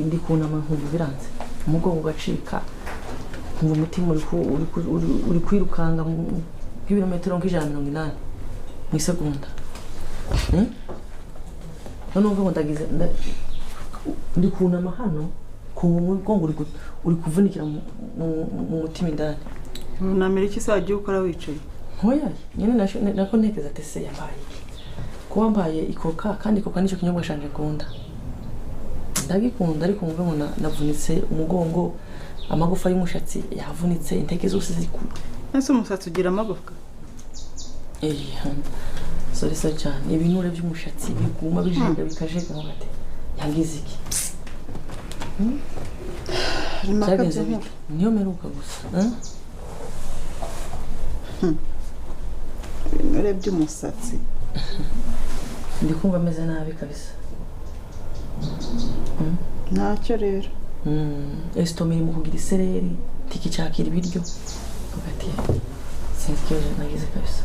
ndi kunama nkumva biranze umugongo ugacika nkumva umutima uri kwirukanga nk'ibirometero nk'ijana 180 mu isegonda none umva ngo ndagize ndi kunama hano kumva umugongo uri kuvunikira mu mutima indani unamira iki se wagiye ukora wicaye hoya nyine nako ntekeza tese yambaye kuba mbaye ikoka kandi ikoka nicyo kinyobwa shanje kunda ndagikunda ariko mvuga ngo navunitse umugongo amagufa y'umushatsi yavunitse intege zose zikuru ese umusatsi ugira amagufa sorry cyane ibinure by'umushatsi biguma bijega bikajega ngo gate yangize iki cyagenze bite niyo meruka gusa ibinure by'umusatsi ndikumva ameze nabi kabisa ntacyo rero estomeri mu kugira isereri tiki cyakira ibiryo hagati sinzi ikibazo nagize kabisa